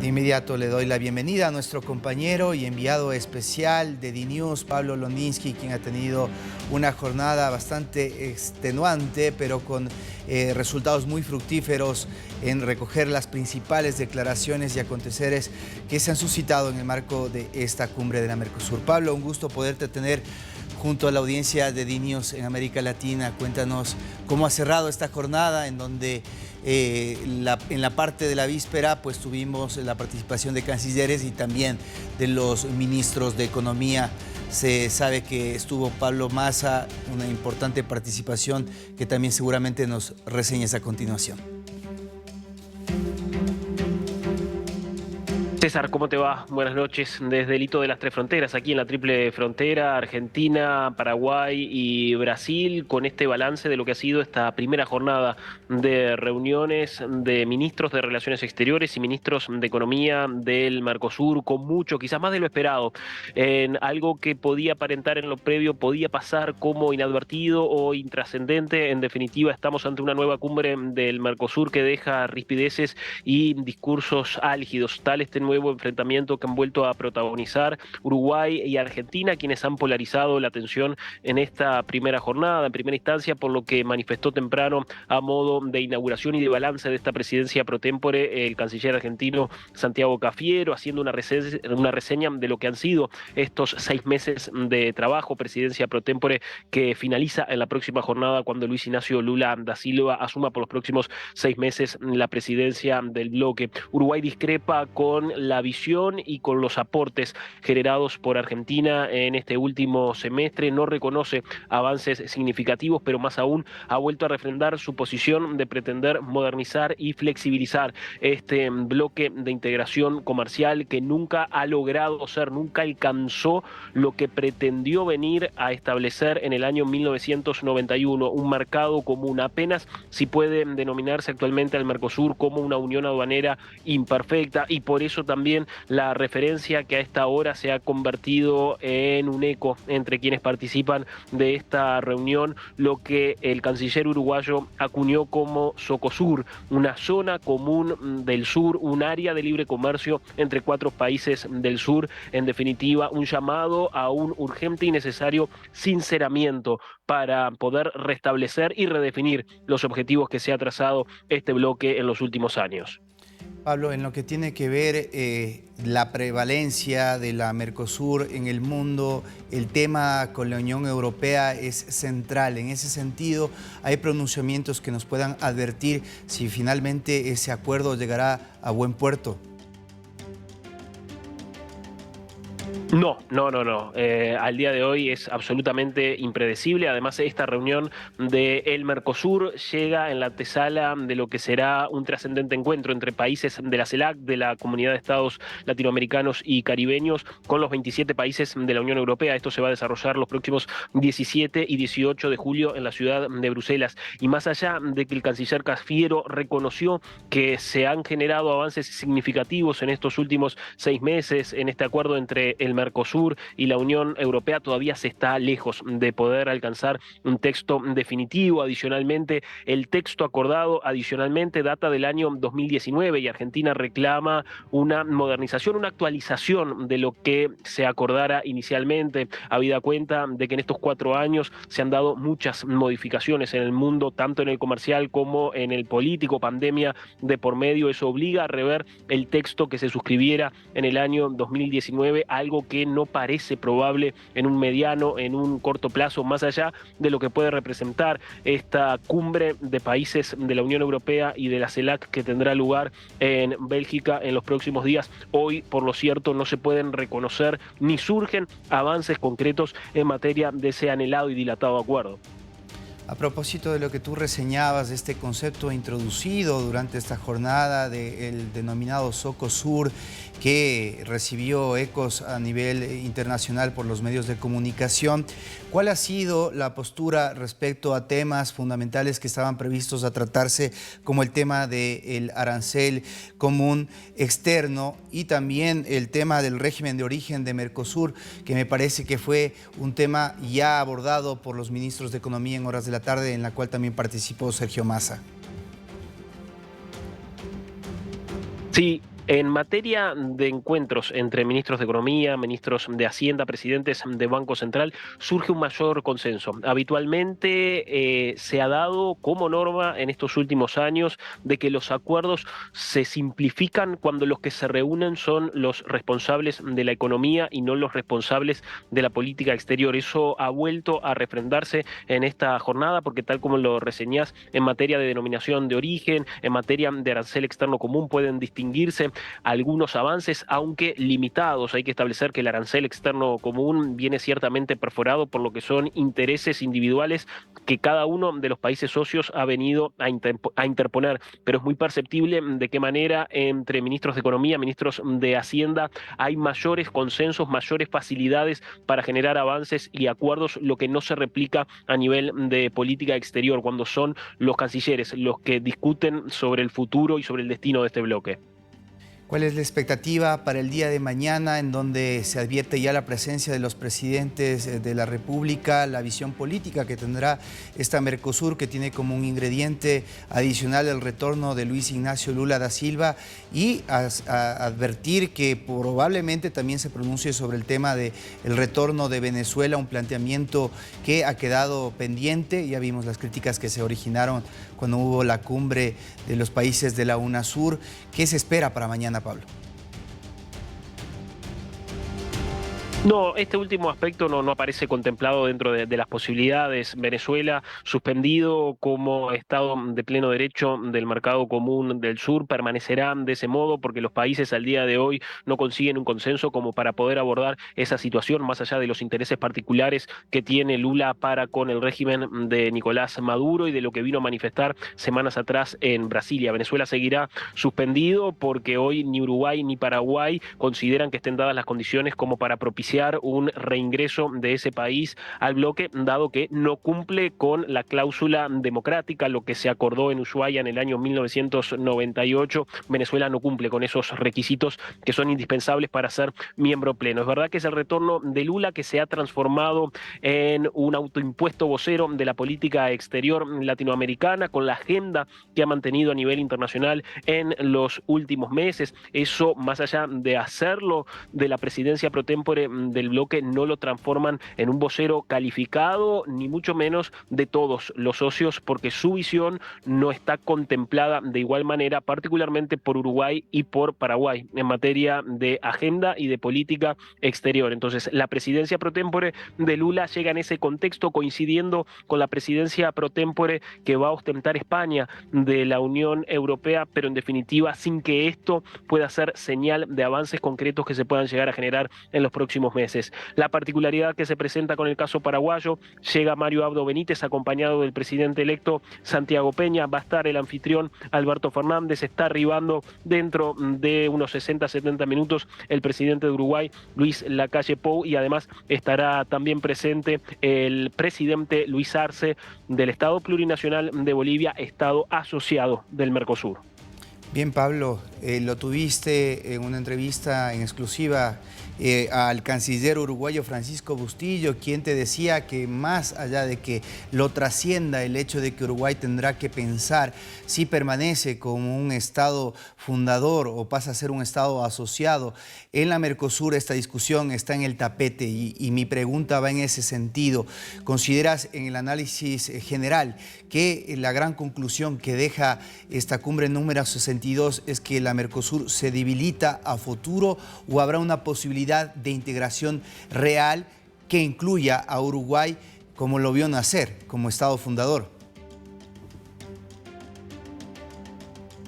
De inmediato le doy la bienvenida a nuestro compañero y enviado especial de DNews, Pablo Loninsky, quien ha tenido una jornada bastante extenuante, pero con resultados muy fructíferos en recoger las principales declaraciones y aconteceres que se han suscitado en el marco de esta cumbre de la Mercosur. Pablo, un gusto poderte tener junto a la audiencia de DNews en América Latina. Cuéntanos cómo ha cerrado esta jornada en donde en la parte de la víspera pues tuvimos la participación de cancilleres y también de los ministros de Economía. Se sabe que estuvo Pablo Massa, una importante participación que también seguramente nos reseñas a continuación. César, ¿cómo te va? Buenas noches. Desde el hito de las tres fronteras, aquí en la triple frontera, Argentina, Paraguay y Brasil, con este balance de lo que ha sido esta primera jornada de reuniones de ministros de Relaciones Exteriores y ministros de Economía del Mercosur, con mucho, quizás más de lo esperado, en algo que podía aparentar en lo previo, podía pasar como inadvertido o intrascendente. En definitiva, estamos ante una nueva cumbre del Mercosur que deja rispideces y discursos álgidos. Tal este nuevo enfrentamiento que han vuelto a protagonizar Uruguay y Argentina, quienes han polarizado la atención en esta primera jornada, en primera instancia, por lo que manifestó temprano a modo de inauguración y de balance de esta presidencia pro tempore el canciller argentino Santiago Cafiero, haciendo una reseña de lo que han sido estos 6 meses de trabajo, presidencia pro tempore que finaliza en la próxima jornada cuando Luis Ignacio Lula da Silva asuma por los próximos 6 meses la presidencia del bloque. Uruguay discrepa con la visión y con los aportes generados por Argentina en este último semestre, no reconoce avances significativos, pero más aún ha vuelto a refrendar su posición de pretender modernizar y flexibilizar este bloque de integración comercial que nunca ha logrado ser, nunca alcanzó lo que pretendió venir a establecer en el año 1991, un mercado común. Apenas si puede denominarse actualmente al Mercosur como una unión aduanera imperfecta, y por eso también la referencia que a esta hora se ha convertido en un eco entre quienes participan de esta reunión, lo que el canciller uruguayo acuñó como Socosur, una zona común del sur, un área de libre comercio entre 4 países del sur. En definitiva, un llamado a un urgente y necesario sinceramiento para poder restablecer y redefinir los objetivos que se ha trazado este bloque en los últimos años. Pablo, en lo que tiene que ver la prevalencia de la Mercosur en el mundo, el tema con la Unión Europea es central. En ese sentido, ¿hay pronunciamientos que nos puedan advertir si finalmente ese acuerdo llegará a buen puerto? No. Al día de hoy es absolutamente impredecible. Además, esta reunión del Mercosur llega en la antesala de lo que será un trascendente encuentro entre países de la CELAC, de la Comunidad de Estados Latinoamericanos y Caribeños, con los 27 países de la Unión Europea. Esto se va a desarrollar los próximos 17 y 18 de julio en la ciudad de Bruselas. Y más allá de que el canciller Cafiero reconoció que se han generado avances significativos en estos últimos 6 meses en este acuerdo entre el Mercosur y la Unión Europea, todavía se está lejos de poder alcanzar un texto definitivo. Adicionalmente, el texto acordado adicionalmente data del año 2019 y Argentina reclama una modernización, una actualización de lo que se acordara inicialmente, habida cuenta de que en estos 4 años se han dado muchas modificaciones en el mundo, tanto en el comercial como en el político, pandemia de por medio. Eso obliga a rever el texto que se suscribiera en el año 2019, algo que no parece probable en un mediano, en un corto plazo, más allá de lo que puede representar esta cumbre de países de la Unión Europea y de la CELAC que tendrá lugar en Bélgica en los próximos días. Hoy, por lo cierto, no se pueden reconocer ni surgen avances concretos en materia de ese anhelado y dilatado acuerdo. A propósito de lo que tú reseñabas, de este concepto introducido durante esta jornada del denominado Socosur, que recibió ecos a nivel internacional por los medios de comunicación, ¿cuál ha sido la postura respecto a temas fundamentales que estaban previstos a tratarse, como el tema del arancel común externo y también el tema del régimen de origen de Mercosur, que me parece que fue un tema ya abordado por los ministros de Economía en horas de la tarde, en la cual también participó Sergio Massa? Sí, En materia de encuentros entre ministros de Economía, ministros de Hacienda, presidentes de Banco Central, surge un mayor consenso. Habitualmente se ha dado como norma en estos últimos años de que los acuerdos se simplifican cuando los que se reúnen son los responsables de la economía y no los responsables de la política exterior. Eso ha vuelto a refrendarse en esta jornada porque, tal como lo reseñás, en materia de denominación de origen, en materia de arancel externo común pueden distinguirse algunos avances, aunque limitados. Hay que establecer que el arancel externo común viene ciertamente perforado por lo que son intereses individuales que cada uno de los países socios ha venido a interponer, pero es muy perceptible de qué manera entre ministros de Economía, ministros de Hacienda, hay mayores consensos, mayores facilidades para generar avances y acuerdos, lo que no se replica a nivel de política exterior, cuando son los cancilleres los que discuten sobre el futuro y sobre el destino de este bloque. ¿Cuál es la expectativa para el día de mañana, en donde se advierte ya la presencia de los presidentes de la República, la visión política que tendrá esta Mercosur, que tiene como un ingrediente adicional el retorno de Luis Ignacio Lula da Silva, y advertir que probablemente también se pronuncie sobre el tema del retorno de Venezuela, un planteamiento que ha quedado pendiente? Ya vimos las críticas que se originaron cuando hubo la cumbre de los países de la UNASUR. ¿Qué se espera para mañana, Pablo? No, este último aspecto no aparece contemplado dentro de las posibilidades. Venezuela, suspendido como Estado de pleno derecho del mercado común del sur, permanecerá de ese modo porque los países al día de hoy no consiguen un consenso como para poder abordar esa situación, más allá de los intereses particulares que tiene Lula para con el régimen de Nicolás Maduro y de lo que vino a manifestar semanas atrás en Brasilia. Venezuela seguirá suspendido porque hoy ni Uruguay ni Paraguay consideran que estén dadas las condiciones como para propiciar un reingreso de ese país al bloque, dado que no cumple con la cláusula democrática, lo que se acordó en Ushuaia en el año 1998. Venezuela no cumple con esos requisitos que son indispensables para ser miembro pleno. Es verdad que es el retorno de Lula que se ha transformado en un autoimpuesto vocero de la política exterior latinoamericana, con la agenda que ha mantenido a nivel internacional en los últimos meses. Eso, más allá de hacerlo de la presidencia pro tempore del bloque, no lo transforman en un vocero calificado, ni mucho menos de todos los socios, porque su visión no está contemplada de igual manera, particularmente por Uruguay y por Paraguay, en materia de agenda y de política exterior. Entonces, la presidencia pro tempore de Lula llega en ese contexto, coincidiendo con la presidencia pro tempore que va a ostentar España de la Unión Europea, pero en definitiva sin que esto pueda ser señal de avances concretos que se puedan llegar a generar en los próximos meses. La particularidad que se presenta con el caso paraguayo: llega Mario Abdo Benítez acompañado del presidente electo Santiago Peña, va a estar el anfitrión Alberto Fernández, está arribando dentro de unos 60-70 minutos el presidente de Uruguay, Luis Lacalle Pou, y además estará también presente el presidente Luis Arce del Estado Plurinacional de Bolivia, Estado asociado del Mercosur. Bien, Pablo, lo tuviste en una entrevista en exclusiva al canciller uruguayo Francisco Bustillo, quien te decía que más allá de que lo trascienda el hecho de que Uruguay tendrá que pensar si permanece como un Estado fundador o pasa a ser un Estado asociado, en la Mercosur esta discusión está en el tapete y mi pregunta va en ese sentido. ¿Consideras en el análisis general que la gran conclusión que deja esta cumbre número 62 es que la Mercosur se debilita a futuro, o habrá una posibilidad de integración real que incluya a Uruguay como lo vio nacer, como Estado fundador?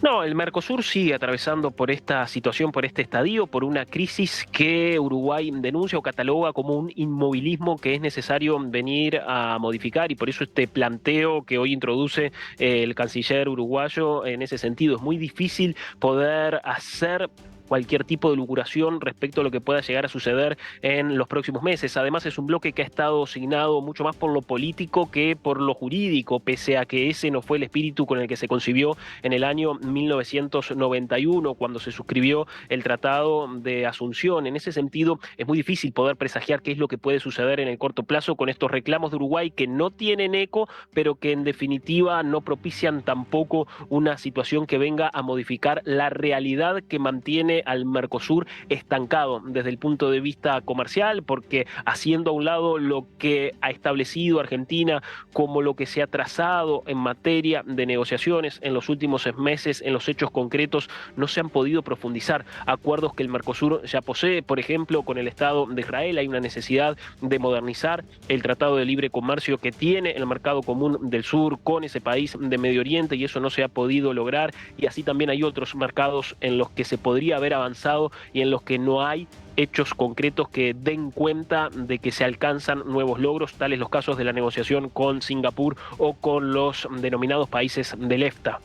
No, el Mercosur sigue atravesando por esta situación, por este estadio, por una crisis que Uruguay denuncia o cataloga como un inmovilismo que es necesario venir a modificar, y por eso este planteo que hoy introduce el canciller uruguayo en ese sentido. Es muy difícil poder hacer cualquier tipo de locuración respecto a lo que pueda llegar a suceder en los próximos meses. Además, es un bloque que ha estado signado mucho más por lo político que por lo jurídico, pese a que ese no fue el espíritu con el que se concibió en el año 1991, cuando se suscribió el Tratado de Asunción. En ese sentido, es muy difícil poder presagiar qué es lo que puede suceder en el corto plazo con estos reclamos de Uruguay que no tienen eco, pero que en definitiva no propician tampoco una situación que venga a modificar la realidad que mantiene al Mercosur estancado desde el punto de vista comercial, porque haciendo a un lado lo que ha establecido Argentina como lo que se ha trazado en materia de negociaciones en los últimos meses, en los hechos concretos no se han podido profundizar acuerdos que el Mercosur ya posee. Por ejemplo, con el Estado de Israel hay una necesidad de modernizar el Tratado de Libre Comercio que tiene el Mercado Común del Sur con ese país de Medio Oriente, y eso no se ha podido lograr, y así también hay otros mercados en los que se podría haber avanzado y en los que no hay hechos concretos que den cuenta de que se alcanzan nuevos logros, tales los casos de la negociación con Singapur o con los denominados países del EFTA.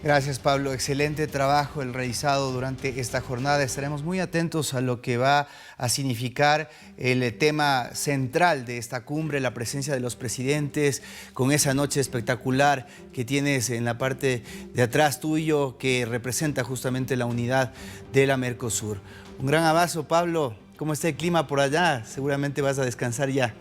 Gracias, Pablo. Excelente trabajo el realizado durante esta jornada. Estaremos muy atentos a lo que va a significar el tema central de esta cumbre, la presencia de los presidentes, con esa noche espectacular que tienes en la parte de atrás tuyo, que representa justamente la unidad de la Mercosur. Un gran abrazo, Pablo. ¿Cómo está el clima por allá? Seguramente vas a descansar ya.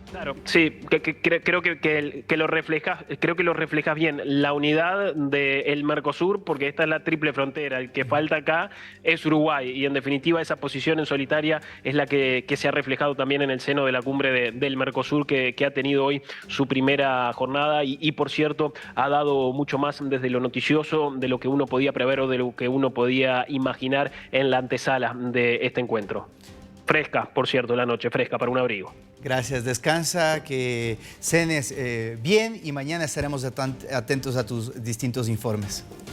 Claro, sí, creo que lo reflejas, creo que lo reflejas bien, la unidad del Mercosur, porque esta es la triple frontera. El que falta acá es Uruguay, y en definitiva esa posición en solitaria es la que se ha reflejado también en el seno de la cumbre del Mercosur que ha tenido hoy su primera jornada y por cierto ha dado mucho más desde lo noticioso de lo que uno podía prever o de lo que uno podía imaginar en la antesala de este encuentro. Fresca, por cierto, la noche, fresca para un abrigo. Gracias, descansa, que cenes bien y mañana estaremos atentos a tus distintos informes.